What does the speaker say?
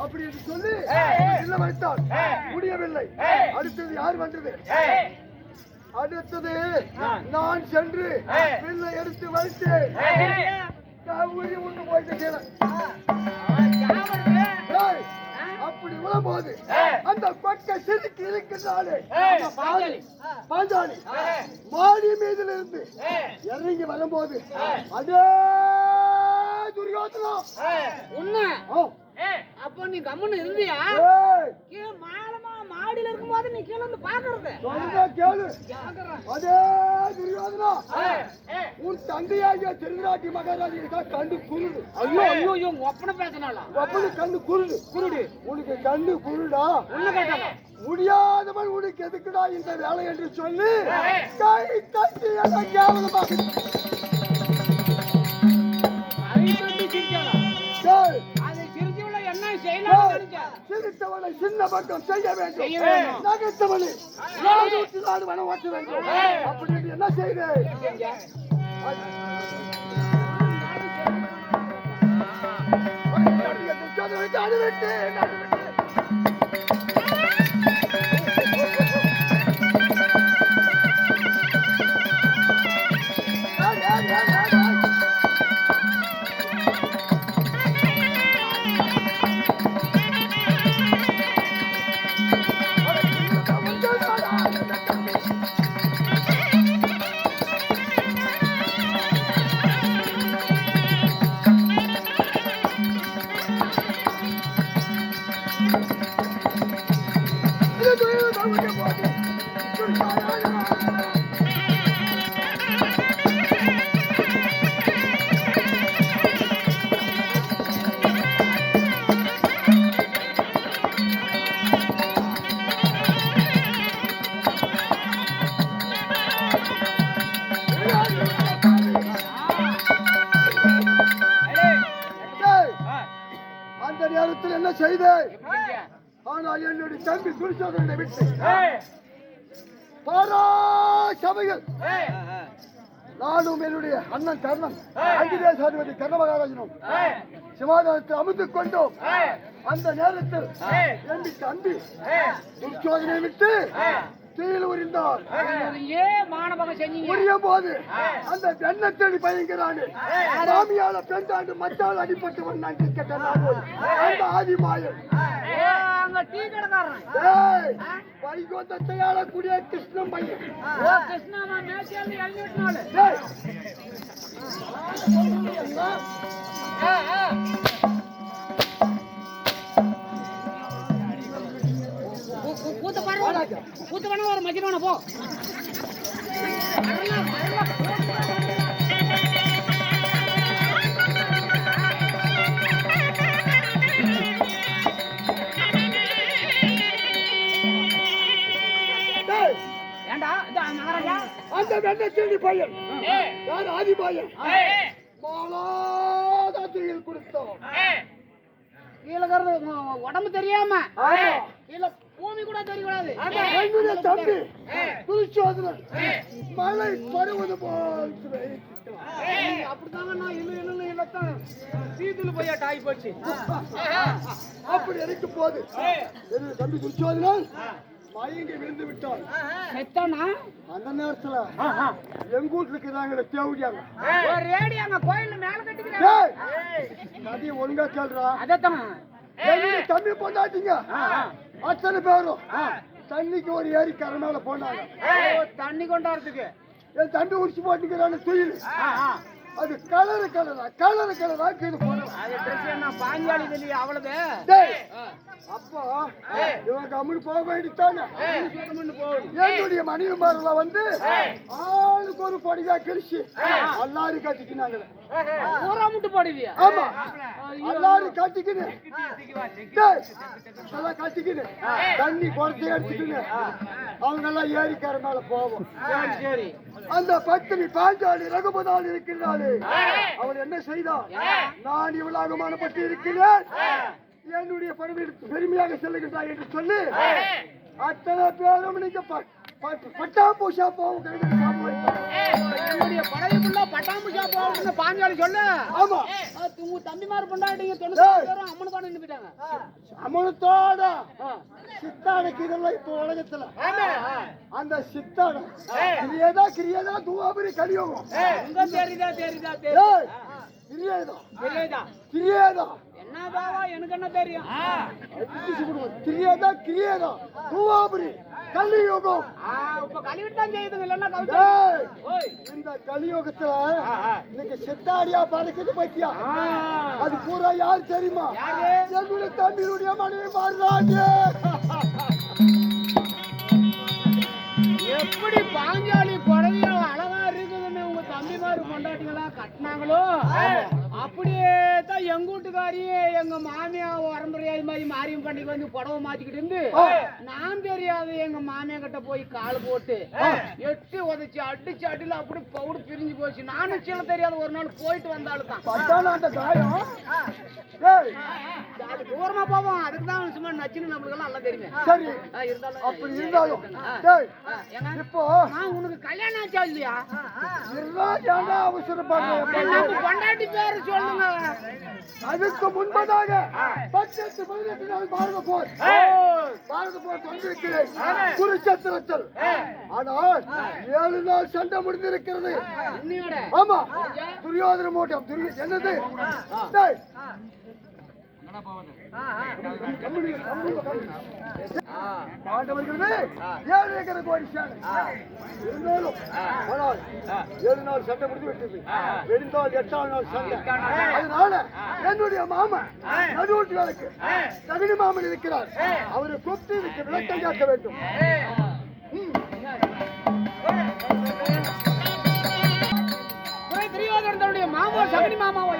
அப்படி என்று சொல்லி இல்ல வைத்தார். முடியவில்லை. அடுத்தது யார் வந்தது? அடுத்தது நான் சென்று பிள்ளை எடுத்து வைத்து உரி உண்டு போயிட்டு அப்படி விழும்போது அந்த கொட்டை சிரிக்கு இருக்கின்றாலே பாஞ்சாலி மாடி மீதுல இருந்து இறங்கி வரும்போது அதே துரியோதனா உன்ன அப்ப நீ கம்முன்னு இருந்தியா? மாடியில இருக்கும் போது நீ கீழே வந்து பாக்குறது கேளு. அதே துரியோதனா உன் தந்தையாகிய திருநாட்டி மகாராஜா கண்டு குருடு. ஐயோ ஐயோ ஐயோ ஒப்பனை பேசினாலும் ஒப்பனை கண்டு குருடு குருடு உனக்கு கண்டு குருடா ஒண்ணு கேட்டாங்க முடியாதவன் உனக்கு எதுக்குடா இந்த வேலை என்று சொல்லி கை தட்டி எல்லாம் கேவலமாக சிரித்தவனை சின்ன பக்கம் செய்ய வேண்டும். நகைத்தவனை நாடு வன ஓட்ட வேண்டும். அப்படி என்ன செய்தேன்? அந்த நேரத்தில் என்ன செய்தேன்? ஆனால் என்னுடைய தம்பி துரியோதனனை விட்டு சபைகள் நானும் என்னுடைய அண்ணன் கர்ணன் அங்கிதேசாதிபதி கர்ண மகாராஜனும் சிவாதாரத்தை அமுத்துக் கொண்டோம். அந்த நேரத்தில் என் தம்பி துரியோதனை விட்டு தீயில் உரிந்தார். உரியும் போது அந்த வெண்ணத்தடி பயங்கரானு சாமியால பெண்டாண்டு மச்சால் அடிப்பட்டு வந்தான். அந்த ஆதிமாயன் வைகோத்தத்தை ஆளக்கூடிய கிருஷ்ணன் பையன் கூத்து பண்ண ஒரு மகிழ்வான போ. அந்த வெண்ணச்செடி பையன் யார்? ஆதிபாயன் மாலாதாத்தில் கொடுத்தோம். கீழே உடம்பு தெரியாம கீழே பூமி கூட தெரியக்கூடாது. என்னுடைய தம்பி துரியோதனன் மழை பருவது போல் அப்படித்தாங்க நான் இன்னும் இல்லத்தான் சீத்துல போய் டாய் போச்சு. அப்படி இருக்கும் போது என்னுடைய தம்பி துரியோதனன் மயங்கி விழுந்து விட்டான். அந்த நேரத்துல எங்க வீட்டுல இருக்கிறாங்க தேவடியாங்க ரேடியாங்க கோயில்ல மேல கட்டிக்கிறாங்க. நதி ஒழுங்கா சொல்றா. அதத்தான் தம்பி பொண்டாட்டிங்க அத்தனை பேரும் தண்ணிக்கு ஒரு ஏரி கரை மேல போனாங்க. தண்ணி கொண்டாடுறதுக்கு என் தம்பி உரிச்சு போட்டுக்கிறான்னு துயில். அது கலரு கலரா கீழே போனோம். பாஞ்சாலி இல்லையா அவ்வளவு. அப்போ இவன் கம்முன்னு போக வேண்டித்தானே. என்னுடைய மனைவிமாரெல்லாம் வந்து ஆளுக்கு ஒரு படியா கிழிச்சு எல்லாரும் கட்டிக்கினாங்களே. ஆமா எல்லாரும் கட்டிக்கின்னு கட்டிக்கின்னு தண்ணி குடத்தை எடுத்துக்கின்னு அவங்க எல்லாம் ஏரிக்கார மேல போவோம். சரி அந்த பத்தினி பாஞ்சாலி ரகுபதால் இருக்கிறாள். அவள் என்ன செய்தாள்? நான் இவளாக மனப்பட்டு இருக்கிறேன், என்னுடைய பெருமையாக செல்லுகின்றாய் என்று சொல்லி அத்தனை பேரும் நீங்க பட்டா பூசா போவோம். என்னுடைய படையுள்ள பட்டாம்பூச்சா போகணும்னு பாஞ்சாலி சொல்லு. ஆமா உங்க தம்பிமார் பொண்டாட்டிங்க 90 பேரும் அம்மனுக்கான நின்று போயிட்டாங்க. அமனத்தோட சித்தானுக்கு இதெல்லாம் இப்போ உலகத்துல அந்த சித்தானம் கிரியதா தூவாபுரி கலியோகம் உங்க தெரியுதா கிரியதா என்ன பாவா எனக்கு என்ன தெரியும். கிரியதா தூவாபுரி கலியோகம் இப்ப கழிவிட்டு தான் செய்யுதுங்க இல்லன்னா இந்த கலியோகத்துல இன்னைக்கு சித்தாடியா பறக்குது பத்தியா அது பூரா யார் தெரியுமா? என்னுடைய தம்பியுடைய மனைவி மாறுறாங்க. எப்படி பாஞ்சாலி புடவைய அழகா இருக்குதுன்னு உங்க தம்பிமாரு கொண்டாட்டிங்களா கட்டினாங்களோ அப்படியே தான் எங்க வீட்டுக்காரியே எங்க மாமியா வரம்புறையா இது மாதிரி மாரியம் பண்டிகை வந்து புடவை மாத்திக்கிட்டு இருந்து நான் தெரியாது எங்க மாமியா கிட்ட போய் கால் போட்டு எட்டி உதச்சி அடிச்சு அடியில அப்படி பவுடு பிரிஞ்சு போச்சு. நானும் சில தெரியாத ஒரு நாள் போயிட்டு வந்தாலும் தான் அந்த காயம் அது தூரமா போவோம். அதுக்கு தான் சும்மா நச்சுன்னு நம்மளுக்கு எல்லாம் நல்லா தெரியுமே. சரி இருந்தாலும் அப்படி இருந்தாலும் இப்போ உனக்கு கல்யாணம் ஆச்சா இல்லையா? அவசரப்படுறேன் பொண்டாட்டி பேரு சொல்லுங்க. அதுக்கு முன்பதாக 18 நாள் பாரத போர் வந்திருக்கிறேன் குருச்சத்திரத்தில். ஆனால் 7 நாள் சண்டை முடிந்திருக்கிறது. ஆமா துரியோதன மூட்டம் என்னது பாண்டவர்களே 7 ஏக்கர் கோடி சேனை இருந்தாலும் ஆனால் 7 நாள் சண்டை முடிந்து விட்டது. வெடிந்தால் 8ஆம் நாள் சண்டை. அதனால என்னுடைய மாமன் நடுவீட்டுகளுக்கு தகுதி மாமன் இருக்கிறார். அவரை கூப்பிட்டு இதுக்கு விளக்கம் காட்ட வேண்டும். துரியோதனனுடைய மாமா சகுனி மாமாவை